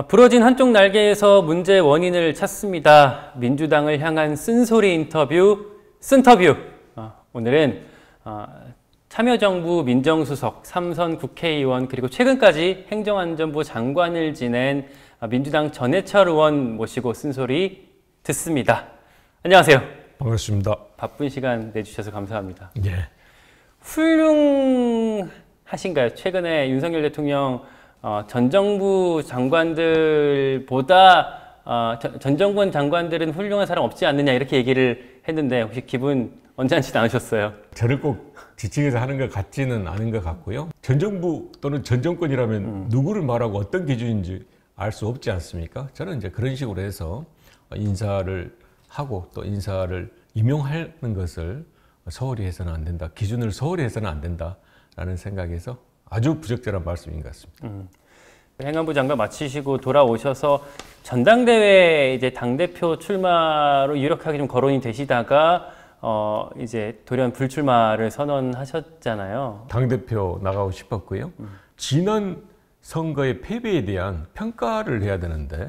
부러진 한쪽 날개에서 문제의 원인을 찾습니다. 민주당을 향한 쓴소리 인터뷰, 쓴터뷰. 오늘은 참여정부 민정수석, 3선 국회의원, 그리고 최근까지 행정안전부 장관을 지낸 민주당 전해철 의원 모시고 쓴소리 듣습니다. 안녕하세요. 반갑습니다. 바쁜 시간 내주셔서 감사합니다. 예. 훌륭하신가요? 최근에 윤석열 대통령 전 정부 장관들보다 전 정권 장관들은 훌륭한 사람 없지 않느냐 이렇게 얘기를 했는데 혹시 기분 언짢지 않으셨어요? 저를 꼭 지칭해서 하는 것 같지는 않은 것 같고요. 전 정부 또는 전 정권이라면 누구를 말하고 어떤 기준인지 알 수 없지 않습니까? 저는 이제 그런 식으로 해서 인사를 하고 또 인사를 임용하는 것을 소홀히 해서는 안 된다. 기준을 소홀히 해서는 안 된다라는 생각에서 아주 부적절한 말씀인 것 같습니다. 행안부 장관 마치시고 돌아오셔서 전당대회 이제 당대표 출마로 유력하게 좀 거론이 되시다가 이제 돌연 불출마를 선언하셨잖아요. 당대표 나가고 싶었고요. 지난 선거의 패배에 대한 평가를 해야 되는데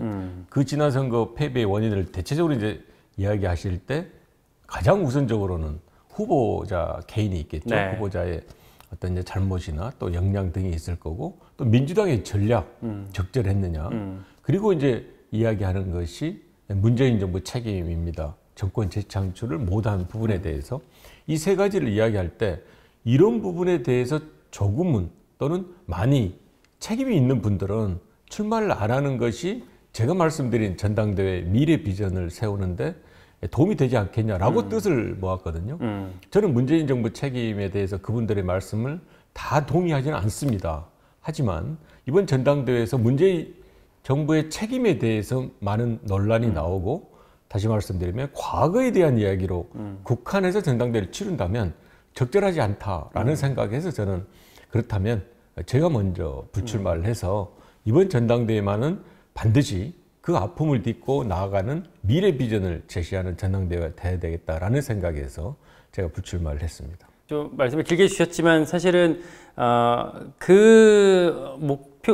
그 지난 선거 패배의 원인을 대체적으로 이제 이야기하실 때 가장 우선적으로는 후보자 개인이 있겠죠. 네. 후보자의 어떤 이제 잘못이나 또 역량 등이 있을 거고 또 민주당의 전략 적절했느냐 그리고 이제 이야기하는 것이 문재인 정부 책임입니다. 정권 재창출을 못한 부분에 대해서 이 세 가지를 이야기할 때 이런 부분에 대해서 조금은 또는 많이 책임이 있는 분들은 출마를 안 하는 것이 제가 말씀드린 전당대회 미래 비전을 세우는데 도움이 되지 않겠냐라고 뜻을 모았거든요. 저는 문재인 정부 책임에 대해서 그분들의 말씀을 다 동의하지는 않습니다. 하지만 이번 전당대회에서 문재인 정부의 책임에 대해서 많은 논란이 나오고 다시 말씀드리면 과거에 대한 이야기로 국한해서 전당대회를 치른다면 적절하지 않다라는 생각에서 저는 그렇다면 제가 먼저 불출마를 해서 이번 전당대회만은 반드시 그 아픔을 딛고 나아가는 미래 비전을 제시하는 전당대회가 돼야 되겠다라는 생각에서 제가 불출마를 했습니다. 좀 말씀을 길게 주셨지만 사실은 그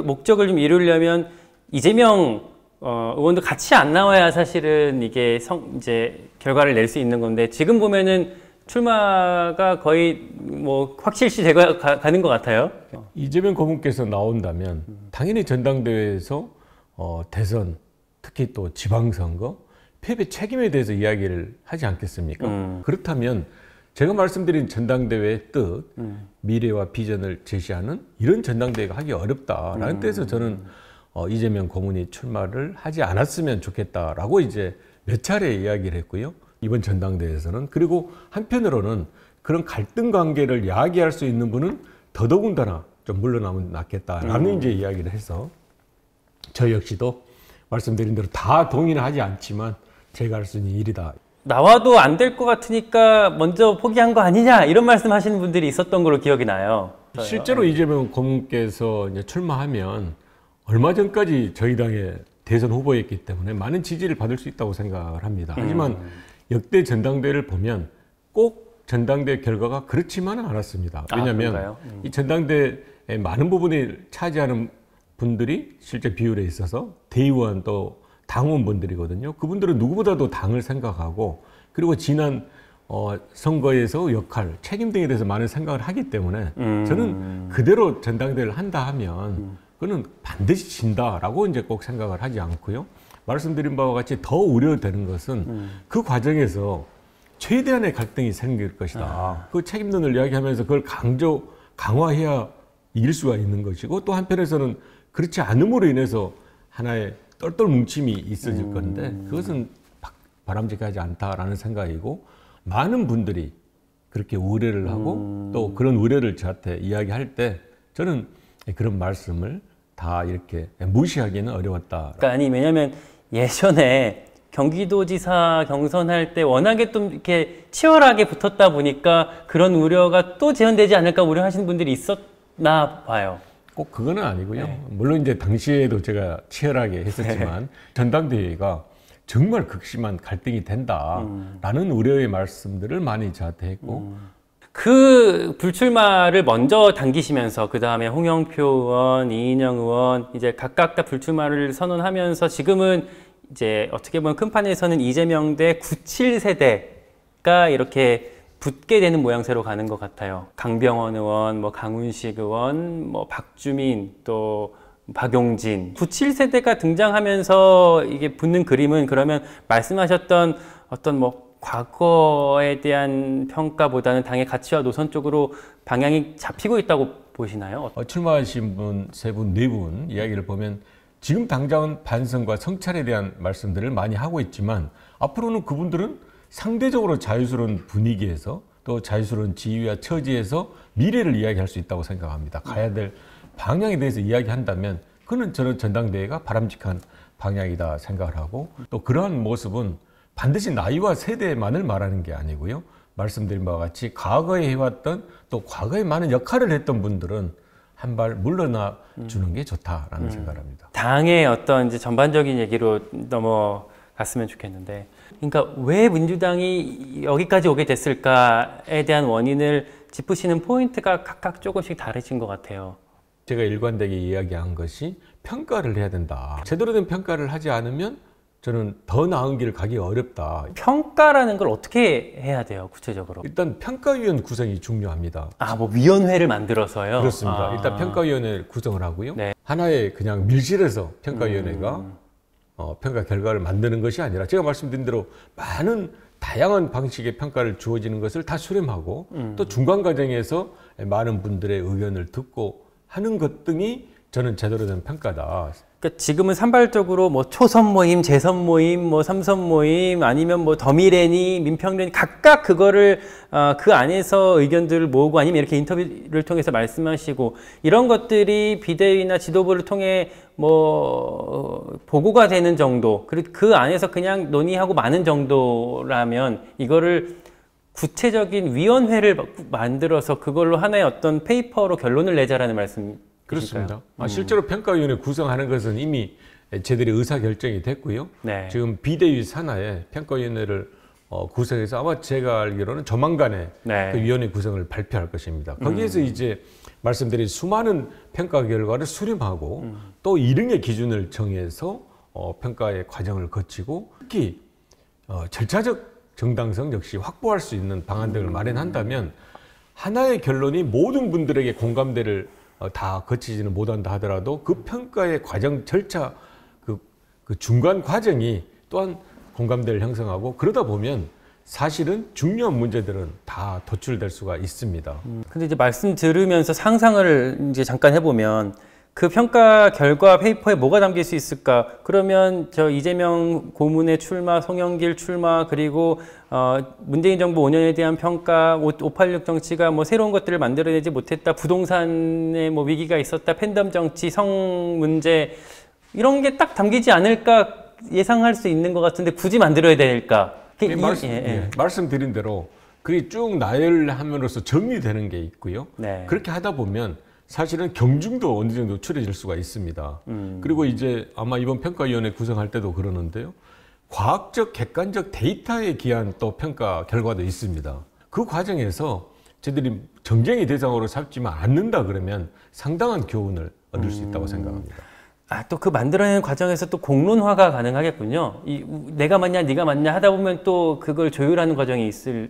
목적을 좀 이루려면 이재명 의원도 같이 안 나와야 사실은 이게 이제 결과를 낼 수 있는 건데 지금 보면은 출마가 거의 뭐 확실시 되고 가는 것 같아요. 이재명 고문께서 나온다면 당연히 전당대회에서 대선 특히 또 지방선거 패배 책임에 대해서 이야기를 하지 않겠습니까? 그렇다면 제가 말씀드린 전당대회의 뜻, 미래와 비전을 제시하는 이런 전당대회가 하기 어렵다라는 뜻에서 저는 이재명 고문이 출마를 하지 않았으면 좋겠다라고 이제 몇 차례 이야기를 했고요. 이번 전당대회에서는. 그리고 한편으로는 그런 갈등 관계를 야기할 수 있는 분은 더더군다나 좀 물러나면 낫겠다라는 이제 이야기를 해서 저 역시도 말씀드린 대로 다 동의는 하지 않지만 제가 할 수 있는 일이다. 나와도 안 될 것 같으니까 먼저 포기한 거 아니냐 이런 말씀하시는 분들이 있었던 걸로 기억이 나요. 실제로 이재명 고문께서 이제 출마하면 얼마 전까지 저희 당의 대선 후보였기 때문에 많은 지지를 받을 수 있다고 생각을 합니다. 하지만 역대 전당대회를 보면 꼭 전당대회 결과가 그렇지만은 않았습니다. 왜냐하면 이 전당대회 많은 부분을 차지하는 분들이 실제 비율에 있어서 대의원 또 당원분들이거든요. 그분들은 누구보다도 당을 생각하고 그리고 지난 선거에서 역할, 책임 등에 대해서 많은 생각을 하기 때문에 저는 그대로 전당대회를 한다 하면 그거는 반드시 진다라고 이제 꼭 생각을 하지 않고요. 말씀드린 바와 같이 더 우려되는 것은 그 과정에서 최대한의 갈등이 생길 것이다. 그 책임론을 이야기하면서 그걸 강화해야 이길 수가 있는 것이고 또 한편에서는 그렇지 않음으로 인해서 하나의 똘똘 뭉침이 있어질 건데 그것은 바람직하지 않다라는 생각이고 많은 분들이 그렇게 우려를 하고 또 그런 우려를 저한테 이야기할 때 저는 그런 말씀을 다 이렇게 무시하기는 어려웠다. 그러니까 아니 왜냐면 예전에 경기도지사 경선할 때 워낙에 좀 이렇게 치열하게 붙었다 보니까 그런 우려가 또 재현되지 않을까 우려하시는 분들이 있었나 봐요. 꼭 그거는 아니고요. 네. 물론 이제 당시에도 제가 치열하게 했었지만 전당대회가 정말 극심한 갈등이 된다라는 우려의 말씀들을 많이 저한테 했고 그 불출마를 먼저 당기시면서 그 다음에 홍영표 의원, 이인영 의원 이제 각각 다 불출마를 선언하면서 지금은 이제 어떻게 보면 큰 판에서는 이재명 대 97세대가 이렇게 붙게 되는 모양새로 가는 것 같아요. 강병원 의원, 뭐 강훈식 의원, 뭐 박주민, 또 박용진 97세대가 등장하면서 이게 붙는 그림은 그러면 말씀하셨던 어떤 뭐 과거에 대한 평가보다는 당의 가치와 노선 쪽으로 방향이 잡히고 있다고 보시나요? 출마하신 분 세 분, 네 분 이야기를 보면 지금 당장은 반성과 성찰에 대한 말씀들을 많이 하고 있지만 앞으로는 그분들은 상대적으로 자유스러운 분위기에서 또 자유스러운 지위와 처지에서 미래를 이야기할 수 있다고 생각합니다. 가야 될 방향에 대해서 이야기한다면 그는 저는 전당대회가 바람직한 방향이다 생각을 하고 또 그러한 모습은 반드시 나이와 세대만을 말하는 게 아니고요. 말씀드린 바와 같이 과거에 해왔던 또 과거에 많은 역할을 했던 분들은 한 발 물러나 주는 게 좋다라는 생각을 합니다. 당의 어떤 이제 전반적인 얘기로 넘어갔으면 좋겠는데, 그러니까 왜 민주당이 여기까지 오게 됐을까에 대한 원인을 짚으시는 포인트가 각각 조금씩 다르신 것 같아요. 제가 일관되게 이야기한 것이 평가를 해야 된다. 제대로 된 평가를 하지 않으면 저는 더 나은 길을 가기 어렵다. 평가라는 걸 어떻게 해야 돼요, 구체적으로? 일단 평가위원 구성이 중요합니다. 아, 뭐 위원회를 만들어서요? 그렇습니다. 일단 평가위원회 구성을 하고요. 네. 하나의 그냥 밀실에서 평가위원회가 평가 결과를 만드는 것이 아니라 제가 말씀드린 대로 많은 다양한 방식의 평가를 주어지는 것을 다 수렴하고 또 중간 과정에서 많은 분들의 의견을 듣고 하는 것 등이 저는 제대로 된 평가다. 그러니까 지금은 산발적으로 뭐 초선 모임, 재선 모임, 뭐 삼선 모임, 아니면 뭐 더미래니, 민평련이 각각 그거를 그 안에서 의견들을 모으고 아니면 이렇게 인터뷰를 통해서 말씀하시고 이런 것들이 비대위나 지도부를 통해 뭐 보고가 되는 정도, 그리고 그 안에서 그냥 논의하고 마는 정도라면 이거를 구체적인 위원회를 만들어서 그걸로 하나의 어떤 페이퍼로 결론을 내자라는 말씀. 그렇습니다. 실제로 평가위원회 구성하는 것은 이미 저희들이 의사결정이 됐고요. 네. 지금 비대위 산하에 평가위원회를 구성해서 아마 제가 알기로는 조만간에 네. 그 위원회 구성을 발표할 것입니다. 거기에서 이제 말씀드린 수많은 평가 결과를 수렴하고 또 이릉의 기준을 정해서 평가의 과정을 거치고 특히 절차적 정당성 역시 확보할 수 있는 방안 등을 마련한다면 하나의 결론이 모든 분들에게 공감대를 다 거치지는 못한다 하더라도 그 평가의 과정 절차 그 중간 과정이 또한 공감대를 형성하고 그러다 보면 사실은 중요한 문제들은 다 도출될 수가 있습니다. 근데 이제 말씀 들으면서 상상을 이제 잠깐 해보면 그 평가 결과 페이퍼에 뭐가 담길 수 있을까? 그러면 저 이재명 고문의 출마, 송영길 출마, 그리고 문재인 정부 5년에 대한 평가, 586 정치가 뭐 새로운 것들을 만들어내지 못했다, 부동산에 뭐 위기가 있었다, 팬덤 정치, 성 문제 이런 게 딱 담기지 않을까 예상할 수 있는 것 같은데 굳이 만들어야 될까? 말씀드린 대로 그게 쭉 나열함으로써 정리되는 게 있고요. 네. 그렇게 하다 보면 사실은 경중도 어느 정도 추려질 수가 있습니다. 그리고 이제 아마 이번 평가위원회 구성할 때도 그러는데요. 과학적, 객관적 데이터에 기한 또 평가 결과도 있습니다. 그 과정에서 저희들이 정쟁의 대상으로 삼지만 않는다 그러면 상당한 교훈을 얻을 수 있다고 생각합니다. 아, 또 그 만들어내는 과정에서 또 공론화가 가능하겠군요. 내가 맞냐, 네가 맞냐 하다 보면 또 그걸 조율하는 과정이 있을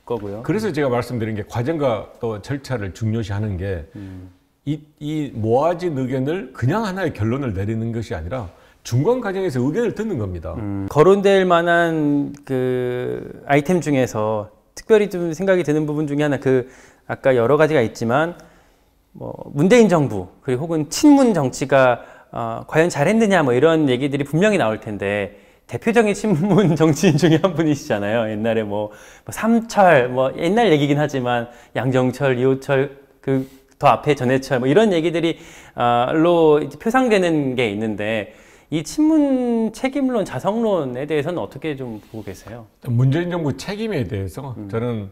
거고요. 그래서 제가 말씀드린 게 과정과 또 절차를 중요시하는 게 이 모아진 의견을 그냥 하나의 결론을 내리는 것이 아니라 중간 과정에서 의견을 듣는 겁니다. 거론될 만한 그 아이템 중에서 특별히 좀 생각이 드는 부분 중에 하나 아까 여러 가지가 있지만 뭐 문재인 정부 그리고 혹은 친문 정치가 과연 잘했느냐 뭐 이런 얘기들이 분명히 나올 텐데 대표적인 친문 정치인 중에 한 분이시잖아요. 옛날에 뭐 삼철 뭐 옛날 얘기긴 하지만 양정철, 이호철 더 앞에 전해철 뭐 이런 얘기들이 로 표상되는 게 있는데 이 친문 책임론, 자성론에 대해서는 어떻게 좀 보고 계세요? 문재인 정부 책임에 대해서 저는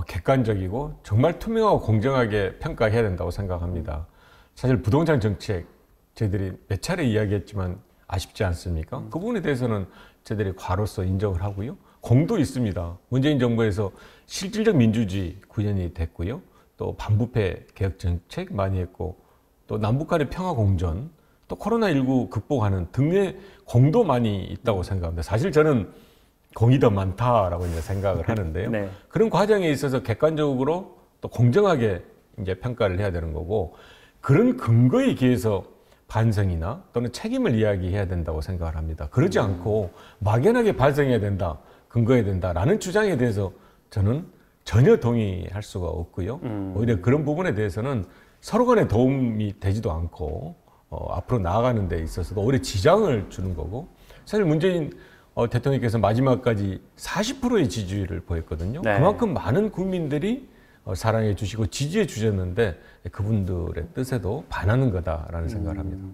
객관적이고 정말 투명하고 공정하게 평가해야 된다고 생각합니다. 사실 부동산 정책 저희들이 몇 차례 이야기했지만 아쉽지 않습니까? 그 부분에 대해서는 저희들이 과로서 인정을 하고요. 공도 있습니다. 문재인 정부에서 실질적 민주주의 구현이 됐고요. 또 반부패 개혁 정책 많이 했고, 또 남북 간의 평화 공존, 또 코로나19 극복하는 등의 공도 많이 있다고 생각합니다. 사실 저는 공이 더 많다라고 이제 생각을 하는데요. 네. 그런 과정에 있어서 객관적으로 또 공정하게 이제 평가를 해야 되는 거고, 그런 근거에 기해서 반성이나 또는 책임을 이야기해야 된다고 생각을 합니다. 그러지 않고 막연하게 반성해야 된다, 근거해야 된다라는 주장에 대해서 저는 전혀 동의할 수가 없고요. 오히려 그런 부분에 대해서는 서로 간에 도움이 되지도 않고 앞으로 나아가는 데 있어서도 오히려 지장을 주는 거고, 사실 문재인 대통령께서 마지막까지 40%의 지지율을 보였거든요. 네. 그만큼 많은 국민들이 사랑해 주시고 지지해 주셨는데 그분들의 뜻에도 반하는 거다라는 생각을 합니다.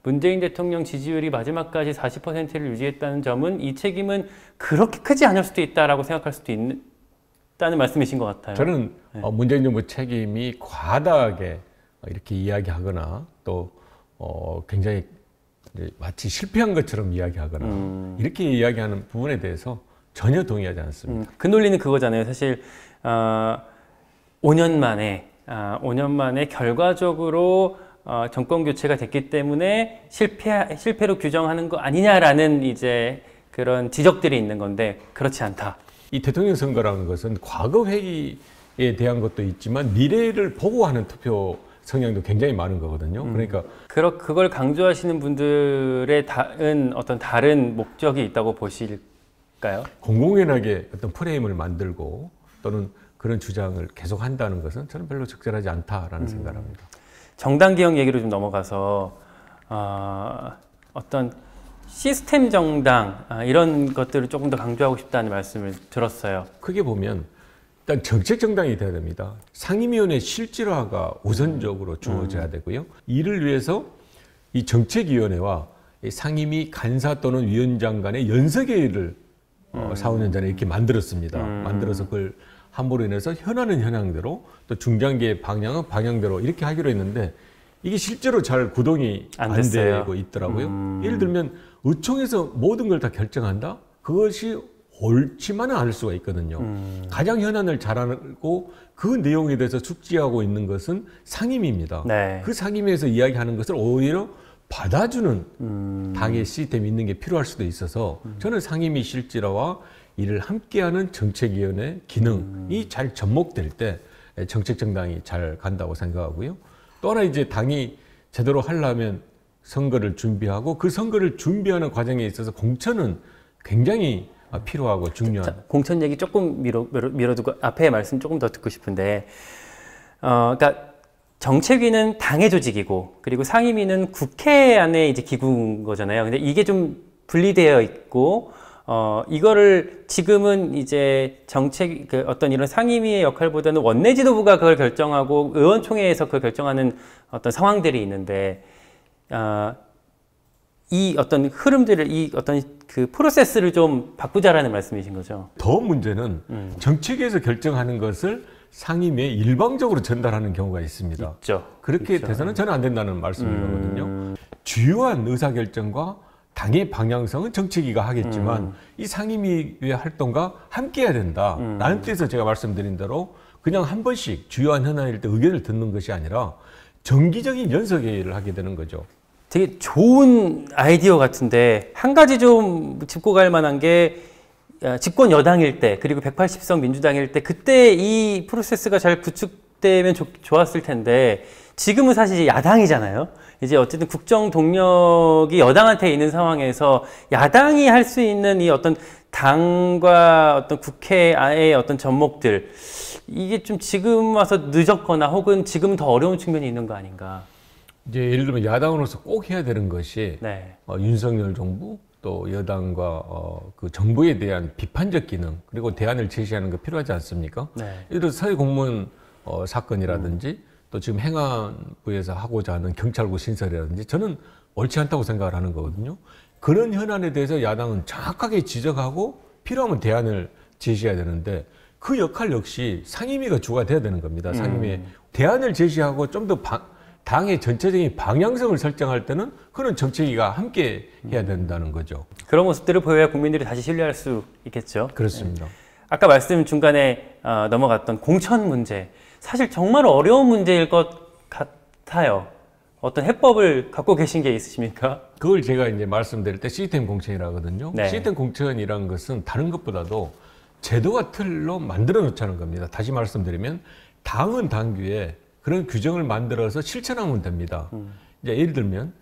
문재인 대통령 지지율이 마지막까지 40%를 유지했다는 점은 이 책임은 그렇게 크지 않을 수도 있다라고 생각할 수도 있다는 말씀이신 것 같아요. 저는 문재인 정부 책임이 과다하게 이렇게 이야기하거나 또 굉장히 마치 실패한 것처럼 이야기하거나 이렇게 이야기하는 부분에 대해서 전혀 동의하지 않습니다. 그 논리는 그거잖아요. 사실 5년 만에 결과적으로 정권 교체가 됐기 때문에 실패로 규정하는 거 아니냐라는 이제 그런 지적들이 있는 건데, 그렇지 않다. 이 대통령 선거라는 것은 과거 회의에 대한 것도 있지만 미래를 보고 하는 투표 성향도 굉장히 많은 거거든요. 그러니까 그걸 강조하시는 분들의 어떤 다른 목적이 있다고 보실까요? 공공연하게 어떤 프레임을 만들고 또는 그런 주장을 계속 한다는 것은 저는 별로 적절하지 않다라는 생각을 합니다. 정당 개혁 얘기로 좀 넘어가서 어떤 시스템 정당 이런 것들을 조금 더 강조하고 싶다는 말씀을 들었어요. 크게 보면 일단 정책 정당이 돼야 됩니다. 상임위원회 실질화가 우선적으로 주어져야 되고요. 이를 위해서 이 정책위원회와 이 상임위 간사 또는 위원장 간의 연석회의를 4, 5년 전에 이렇게 만들었습니다. 만들어서 그걸 함으로 인해서 현안은 현황대로 또 중장기의 방향은 방향대로 이렇게 하기로 했는데 이게 실제로 잘 구동이 안 되고 있더라고요. 예를 들면 의총에서 모든 걸 다 결정한다? 그것이 옳지만은 않을 수가 있거든요. 가장 현안을 잘 알고 그 내용에 대해서 숙지하고 있는 것은 상임위입니다. 네. 그 상임위에서 이야기하는 것을 오히려 받아주는 당의 시스템이 있는 게 필요할 수도 있어서 저는 상임위 실질화와 이를 함께하는 정책위원회 기능이 잘 접목될 때 정책정당이 잘 간다고 생각하고요. 또 하나 이제 당이 제대로 하려면 선거를 준비하고 그 선거를 준비하는 과정에 있어서 공천은 굉장히 필요하고 중요한. 자, 공천 얘기 조금 밀어두고 앞에 말씀 조금 더 듣고 싶은데, 그러니까 정책위는 당의 조직이고 그리고 상임위는 국회 안에 이제 기구인 거잖아요. 근데 이게 좀 분리되어 있고. 이거를 지금은 이제 어떤 이런 상임위의 역할보다는 원내 지도부가 그걸 결정하고 의원총회에서 그걸 결정하는 어떤 상황들이 있는데, 이 어떤 흐름들을, 이 어떤 그 프로세스를 좀 바꾸자라는 말씀이신 거죠. 더 문제는 정책위에서 결정하는 것을 상임위에 일방적으로 전달하는 경우가 있습니다. 있죠. 그렇게 있죠. 돼서는 저는 안 된다는 말씀이거든요. 주요한 의사결정과 당의 방향성은 정책위가 하겠지만 이 상임위의 활동과 함께 해야 된다라는 뜻에서 제가 말씀드린 대로 그냥 한 번씩 주요한 현안일 때 의견을 듣는 것이 아니라 정기적인 연석회의를 하게 되는 거죠. 되게 좋은 아이디어 같은데, 한 가지 좀 짚고 갈 만한 게 집권 여당일 때 그리고 180석 민주당일 때 그때 이 프로세스가 잘 구축되면 좋았을 텐데, 지금은 사실 야당이잖아요. 이제 어쨌든 국정 동력이 여당한테 있는 상황에서 야당이 할 수 있는 이 어떤 당과 어떤 국회의 어떤 접목들, 이게 좀 지금 와서 늦었거나 혹은 지금 더 어려운 측면이 있는 거 아닌가. 이제 예를 들면 야당으로서 꼭 해야 되는 것이 네. 윤석열 정부 또 여당과 그 정부에 대한 비판적 기능 그리고 대안을 제시하는 거 필요하지 않습니까? 네. 예를 들어 서해 공무원 사건이라든지 또 지금 행안부에서 하고자 하는 경찰국 신설이라든지 저는 옳지 않다고 생각을 하는 거거든요. 그런 현안에 대해서 야당은 정확하게 지적하고 필요하면 대안을 제시해야 되는데 그 역할 역시 상임위가 주가 돼야 되는 겁니다. 상임위에 대안을 제시하고 좀 더 당의 전체적인 방향성을 설정할 때는 그런 정책위가 함께 해야 된다는 거죠. 그런 모습들을 보여야 국민들이 다시 신뢰할 수 있겠죠. 그렇습니다. 네. 아까 말씀 중간에 넘어갔던 공천 문제, 사실 정말 어려운 문제일 것 같아요. 어떤 해법을 갖고 계신 게 있으십니까? 그걸 제가 이제 말씀드릴 때 시스템 공천이라 하거든요. 네. 시스템 공천이라는 것은 다른 것보다도 제도와 틀로 만들어 놓자는 겁니다. 다시 말씀드리면 당은 당규에 그런 규정을 만들어서 실천하면 됩니다. 이제 예를 들면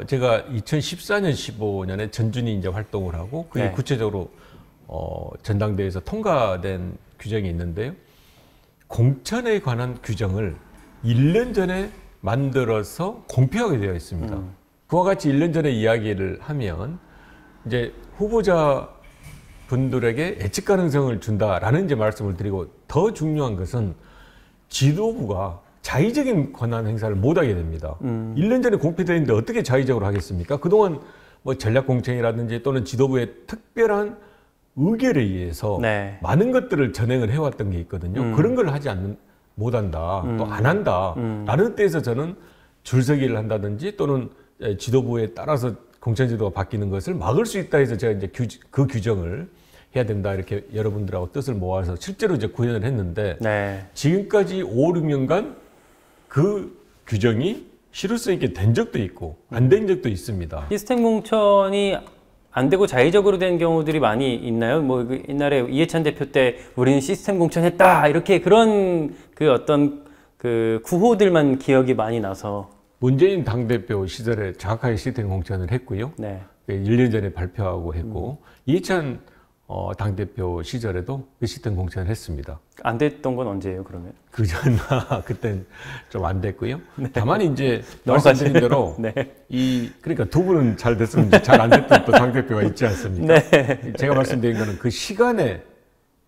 제가 2014년, 15년에 전준이 이제 활동을 하고 그게 네. 구체적으로 전당대회에서 통과된 규정이 있는데요. 공천에 관한 규정을 1년 전에 만들어서 공표하게 되어 있습니다. 그와 같이 1년 전에 이야기를 하면 이제 후보자 분들에게 예측 가능성을 준다라는 이제 말씀을 드리고, 더 중요한 것은 지도부가 자의적인 권한 행사를 못하게 됩니다. 1년 전에 공표되어 있는데 어떻게 자의적으로 하겠습니까? 그동안 뭐 전략공천이라든지 또는 지도부의 특별한 의결에 의해서 네. 많은 것들을 전행을 해왔던 게 있거든요. 그런 걸 하지 못한다, 또 안 한다 라는 데에서 저는 줄서기를 한다든지 또는 지도부에 따라서 공천제도가 바뀌는 것을 막을 수 있다 해서 제가 이제 그 규정을 해야 된다 이렇게 여러분들하고 뜻을 모아서 실제로 이제 구현을 했는데, 네. 지금까지 5, 6년간 그 규정이 실효성 있게 된 적도 있고 안 된 적도 있습니다. 시스템 공천이 안 되고 자의적으로 된 경우들이 많이 있나요? 뭐 옛날에 이해찬 대표 때 우리는 시스템 공천했다 이렇게 그런 그 어떤 그 구호들만 기억이 많이 나서. 문재인 당대표 시절에 정확하게 시스템 공천을 했고요. 네. 1년 전에 발표하고 했고 이해찬 당대표 시절에도 그 시스템 공천을 했습니다. 안 됐던 건 언제예요, 그러면? 그전 그땐 좀 안 됐고요. 네. 다만 이제 말씀드린 대로 네. 그러니까 두 분은 잘 됐으면 잘 안 됐던 또 당대표가 있지 않습니까? 네. 제가 말씀드린 거는 그 시간에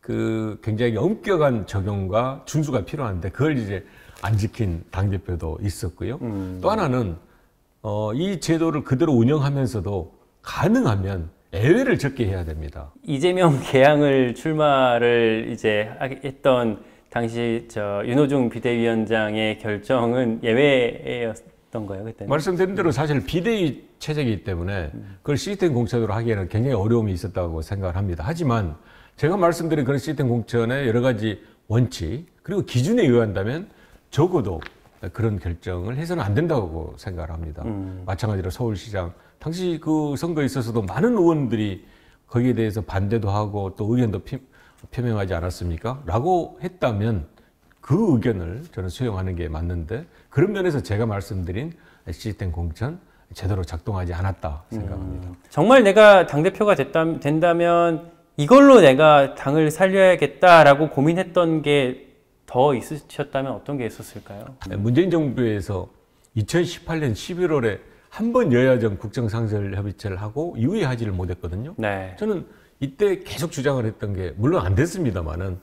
그 굉장히 엄격한 적용과 준수가 필요한데 그걸 이제 안 지킨 당대표도 있었고요. 또 하나는 이 제도를 그대로 운영하면서도 가능하면 예외를 적게 해야 됩니다. 이재명 개항을 출마를 이제 했던 당시 윤호중 비대위원장의 결정은 예외였던 거예요, 그때는? 말씀드린 대로 사실 비대위 체제이기 때문에 그걸 시스템 공천으로 하기에는 굉장히 어려움이 있었다고 생각을 합니다. 하지만 제가 말씀드린 그런 시스템 공천의 여러 가지 원칙 그리고 기준에 의한다면 적어도 그런 결정을 해서는 안 된다고 생각을 합니다. 마찬가지로 서울시장 당시 그 선거에 있어서도 많은 의원들이 거기에 대해서 반대도 하고 또 의견도 표명하지 않았습니까? 라고 했다면 그 의견을 저는 수용하는 게 맞는데, 그런 면에서 제가 말씀드린 시스템 공천 제대로 작동하지 않았다 생각합니다. 정말 내가 당대표가 된다면 이걸로 내가 당을 살려야겠다라고 고민했던 게 더 있으셨다면 어떤 게 있었을까요? 문재인 정부에서 2018년 11월에 한 번 여야정 국정상설협의체를 하고 이후에 하지를 못했거든요. 네. 저는 이때 계속 주장을 했던 게, 물론 안 됐습니다만은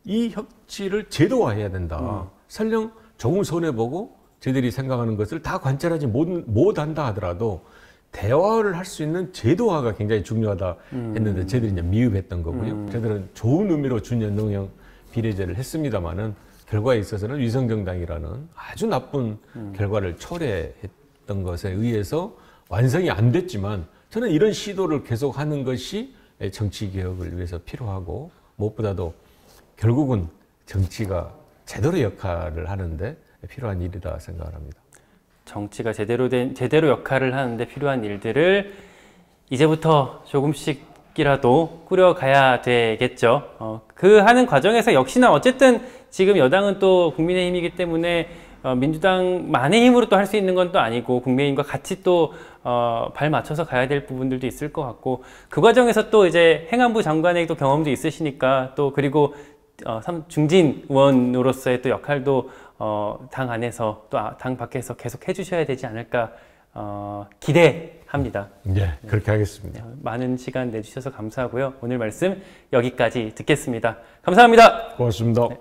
이 협치를 제도화해야 된다. 설령 조금 손해보고 저희들이 생각하는 것을 다 관찰하지 못한다 하더라도 대화를 할 수 있는 제도화가 굉장히 중요하다 했는데 저희들이 이제 미흡했던 거고요. 저희들은 좋은 의미로 준연동형 비례제를 했습니다만은 결과에 있어서는 위성정당이라는 아주 나쁜 결과를 초래했던 것에 의해서 완성이 안 됐지만, 저는 이런 시도를 계속하는 것이 정치개혁을 위해서 필요하고 무엇보다도 결국은 정치가 제대로 역할을 하는데 필요한 일이다 생각을 합니다. 정치가 제대로 역할을 하는데 필요한 일들을 이제부터 조금씩이라도 꾸려가야 되겠죠. 그 하는 과정에서 역시나 어쨌든 지금 여당은 또 국민의힘이기 때문에 민주당만의 힘으로 또 할 수 있는 건 또 아니고 국민의힘과 같이 또 발 맞춰서 가야 될 부분들도 있을 것 같고, 그 과정에서 또 이제 행안부 장관의 또 경험도 있으시니까 또 그리고 중진 의원으로서의 또 역할도 당 안에서 또 당 밖에서 계속 해주셔야 되지 않을까 기대합니다. 네, 그렇게 하겠습니다. 많은 시간 내주셔서 감사하고요. 오늘 말씀 여기까지 듣겠습니다. 감사합니다. 고맙습니다. 네.